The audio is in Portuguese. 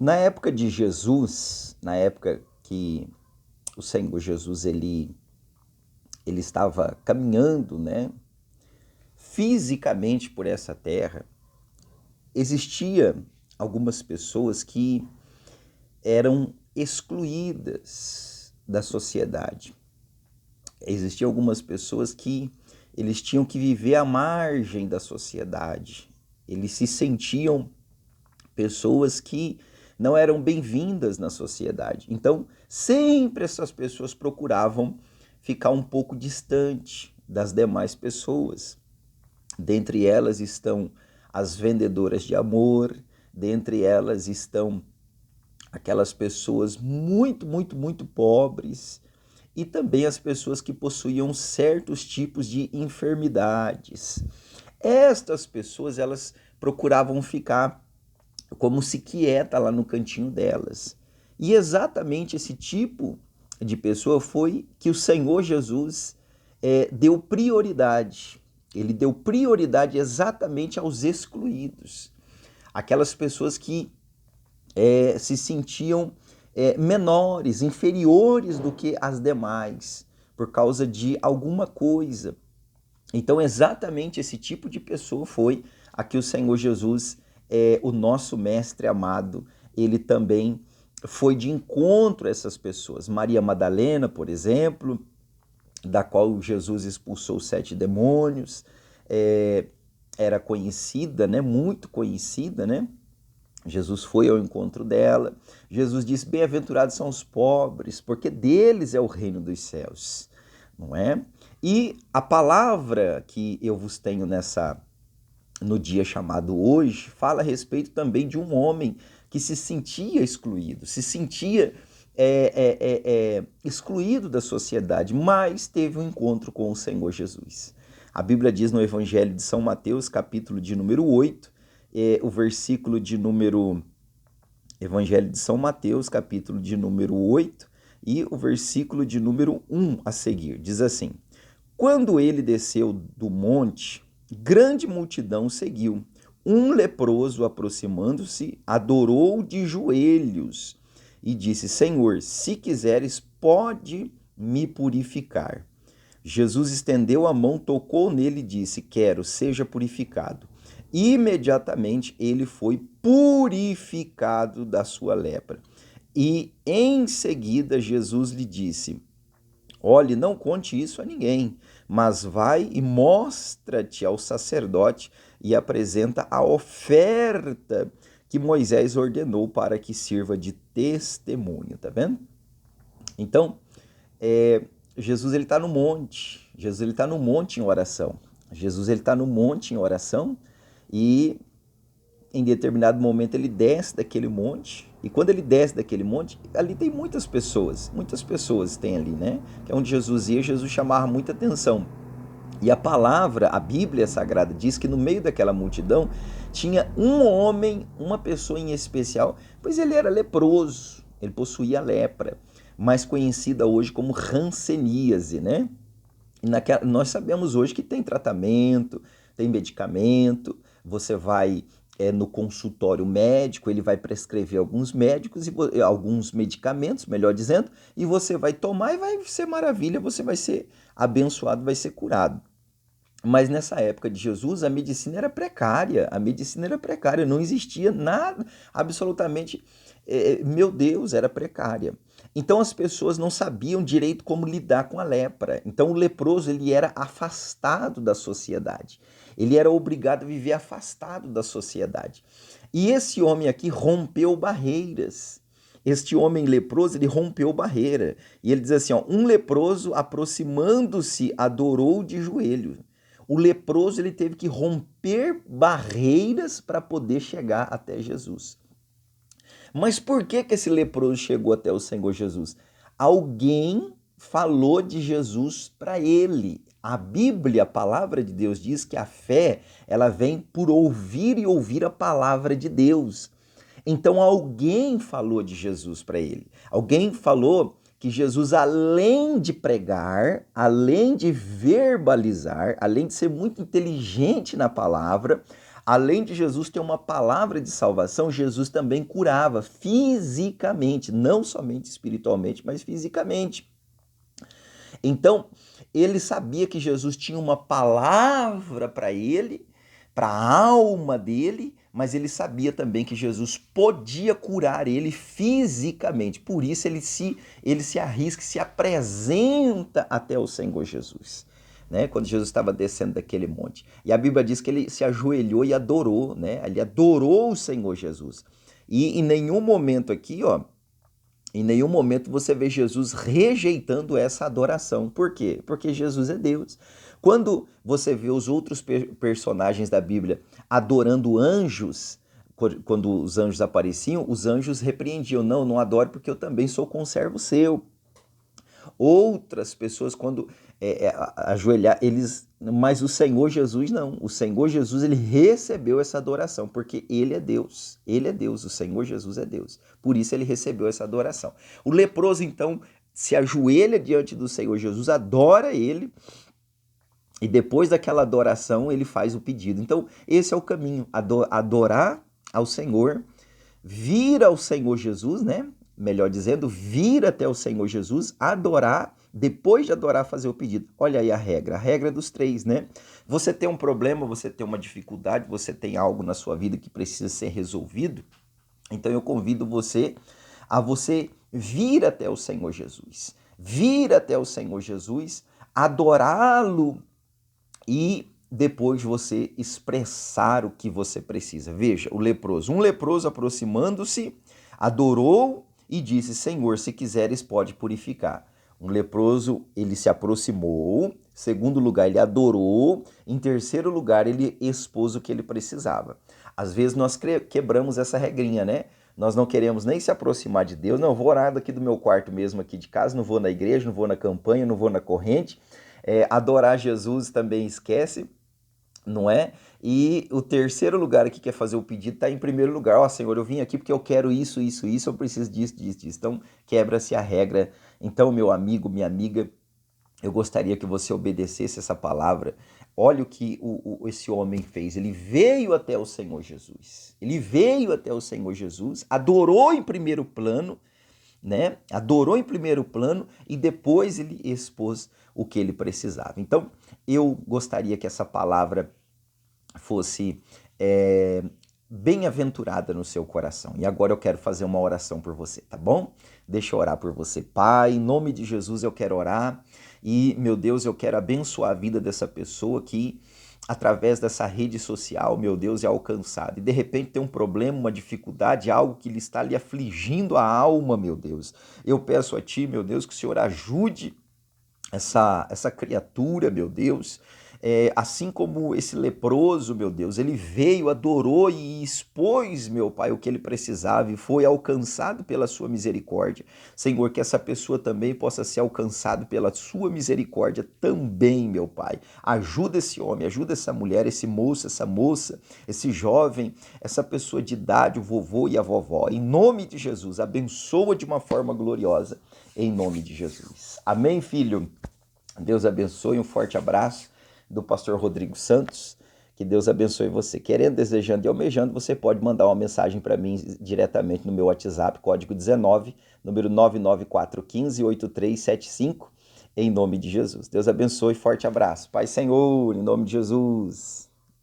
Na época de Jesus, na época que o Senhor Jesus ele estava caminhando, né, fisicamente por essa terra, existia algumas pessoas que eram excluídas da sociedade. Existiam algumas pessoas que eles tinham que viver à margem da sociedade. Eles se sentiam pessoas que não eram bem-vindas na sociedade. Então, sempre essas pessoas procuravam ficar um pouco distante das demais pessoas. Dentre elas estão as vendedoras de amor, dentre elas estão aquelas pessoas muito pobres e também as pessoas que possuíam certos tipos de enfermidades. Estas pessoas, elas procuravam ficar como se quieta lá no cantinho delas. E exatamente esse tipo de pessoa foi que o Senhor Jesus deu prioridade. Ele deu prioridade exatamente aos excluídos. Aquelas pessoas que se sentiam menores, inferiores do que as demais, por causa de alguma coisa. Então, exatamente esse tipo de pessoa foi a que o Senhor Jesus, o nosso mestre amado, ele também foi de encontro a essas pessoas. Maria Madalena, por exemplo, da qual Jesus expulsou 7 demônios, era conhecida, né? Muito conhecida, né? Jesus foi ao encontro dela. Jesus disse: bem-aventurados são os pobres, porque deles é o reino dos céus, não é? E a palavra que eu vos tenho no dia chamado hoje fala a respeito também de um homem que se sentia excluído, se sentia excluído da sociedade, mas teve um encontro com o Senhor Jesus. A Bíblia diz no Evangelho de São Mateus, capítulo de número 8, o versículo de número... Evangelho de São Mateus, capítulo de número 8, e o versículo de número 1 a seguir. Diz assim: quando ele desceu do monte, grande multidão seguiu. Um leproso, aproximando-se, adorou de joelhos e disse: Senhor, se quiseres, pode me purificar. Jesus estendeu a mão, tocou nele e disse: quero, seja purificado. Imediatamente ele foi purificado da sua lepra. E em seguida Jesus lhe disse: olhe, não conte isso a ninguém, mas vai e mostra-te ao sacerdote e apresenta a oferta que Moisés ordenou para que sirva de testemunho, tá vendo? Então, Jesus ele está no monte, Jesus ele está no monte em oração. Jesus ele está no monte em oração e em determinado momento ele desce daquele monte, e quando ele desce daquele monte, ali tem muitas pessoas tem ali, né? Que é onde Jesus ia, Jesus chamava muita atenção. E a palavra, a Bíblia Sagrada diz que no meio daquela multidão tinha um homem, uma pessoa em especial, pois ele era leproso, ele possuía lepra, mais conhecida hoje como hanseníase, né? Nós sabemos hoje que tem tratamento, tem medicamento, você vai no consultório médico, ele vai prescrever alguns medicamentos, melhor dizendo, e você vai tomar e vai ser maravilha, você vai ser abençoado, vai ser curado. Mas nessa época de Jesus, a medicina era precária, não existia nada, absolutamente, meu Deus, era precária. Então as pessoas não sabiam direito como lidar com a lepra. Então o leproso ele era afastado da sociedade. Ele era obrigado a viver afastado da sociedade. E esse homem aqui rompeu barreiras. Este homem leproso, ele rompeu barreira. E ele diz assim, ó, um leproso aproximando-se adorou de joelho. O leproso ele teve que romper barreiras para poder chegar até Jesus. Mas por que esse leproso chegou até o Senhor Jesus? Alguém falou de Jesus para ele. A Bíblia, a palavra de Deus diz que a fé, ela vem por ouvir e ouvir a palavra de Deus. Então alguém falou de Jesus para ele. Alguém falou que Jesus, além de pregar, além de verbalizar, além de ser muito inteligente na palavra, Além de Jesus ter uma palavra de salvação, Jesus também curava fisicamente, não somente espiritualmente, mas fisicamente. Então, ele sabia que Jesus tinha uma palavra para ele, para a alma dele, mas ele sabia também que Jesus podia curar ele fisicamente. Por isso ele se arrisca, se apresenta até o Senhor Jesus. Né, quando Jesus estava descendo daquele monte. E a Bíblia diz que ele se ajoelhou e adorou, né? Ele adorou o Senhor Jesus. E em nenhum momento aqui, ó, em nenhum momento você vê Jesus rejeitando essa adoração. Por quê? Porque Jesus é Deus. Quando você vê os outros personagens da Bíblia adorando anjos, quando os anjos apareciam, os anjos repreendiam. Não, não adore porque eu também sou conservo seu. Outras pessoas, quando ajoelhar, mas o Senhor Jesus não. O Senhor Jesus, ele recebeu essa adoração, porque ele é Deus. Ele é Deus, o Senhor Jesus é Deus. Por isso ele recebeu essa adoração. O leproso, então, se ajoelha diante do Senhor Jesus, adora ele, e depois daquela adoração, ele faz o pedido. Então, esse é o caminho, adorar ao Senhor, vir ao Senhor Jesus, né? Melhor dizendo, vir até o Senhor Jesus, adorar, depois de adorar, fazer o pedido. Olha aí a regra dos três, né? Você tem um problema, você tem uma dificuldade, você tem algo na sua vida que precisa ser resolvido, então eu convido você a você vir até o Senhor Jesus. Vir até o Senhor Jesus, adorá-lo e depois você expressar o que você precisa. Veja, o leproso. Um leproso aproximando-se, adorou e disse, Senhor, se quiseres pode purificar. Um leproso, ele se aproximou. Segundo lugar, ele adorou. Em terceiro lugar, ele expôs o que ele precisava. Às vezes nós quebramos essa regrinha, né? Nós não queremos nem se aproximar de Deus. Não, eu vou orar daqui do meu quarto mesmo, aqui de casa. Não vou na igreja, não vou na campanha, não vou na corrente. Adorar Jesus também esquece, não é? E o terceiro lugar aqui que é fazer o pedido está em primeiro lugar. Ó, Senhor, eu vim aqui porque eu quero isso, isso, isso, eu preciso disso, disso, disso. Então, quebra-se a regra. Então, meu amigo, minha amiga, eu gostaria que você obedecesse essa palavra. Olha o que esse homem fez. Ele veio até o Senhor Jesus. Ele veio até o Senhor Jesus, adorou em primeiro plano, né? Adorou em primeiro plano e depois ele expôs o que ele precisava. Então, eu gostaria que essa palavra fosse bem-aventurada no seu coração. E agora eu quero fazer uma oração por você, tá bom? Deixa eu orar por você. Pai, em nome de Jesus eu quero orar e, meu Deus, eu quero abençoar a vida dessa pessoa que através dessa rede social, meu Deus, é alcançado. E de repente tem um problema, uma dificuldade, algo que lhe está lhe afligindo a alma, meu Deus. Eu peço a Ti, meu Deus, que o Senhor ajude essa criatura, meu Deus, assim como esse leproso, meu Deus, ele veio, adorou e expôs, meu Pai, o que ele precisava e foi alcançado pela sua misericórdia. Senhor, que essa pessoa também possa ser alcançada pela sua misericórdia também, meu Pai. Ajuda esse homem, ajuda essa mulher, esse moço, essa moça, esse jovem, essa pessoa de idade, o vovô e a vovó. Em nome de Jesus, abençoa de uma forma gloriosa, em nome de Jesus. Amém, filho? Deus abençoe, um forte abraço do pastor Rodrigo Santos, que Deus abençoe você. Querendo, desejando e almejando, você pode mandar uma mensagem para mim diretamente no meu WhatsApp, código 19, número 994158375, em nome de Jesus. Deus abençoe, forte abraço. Pai Senhor, em nome de Jesus.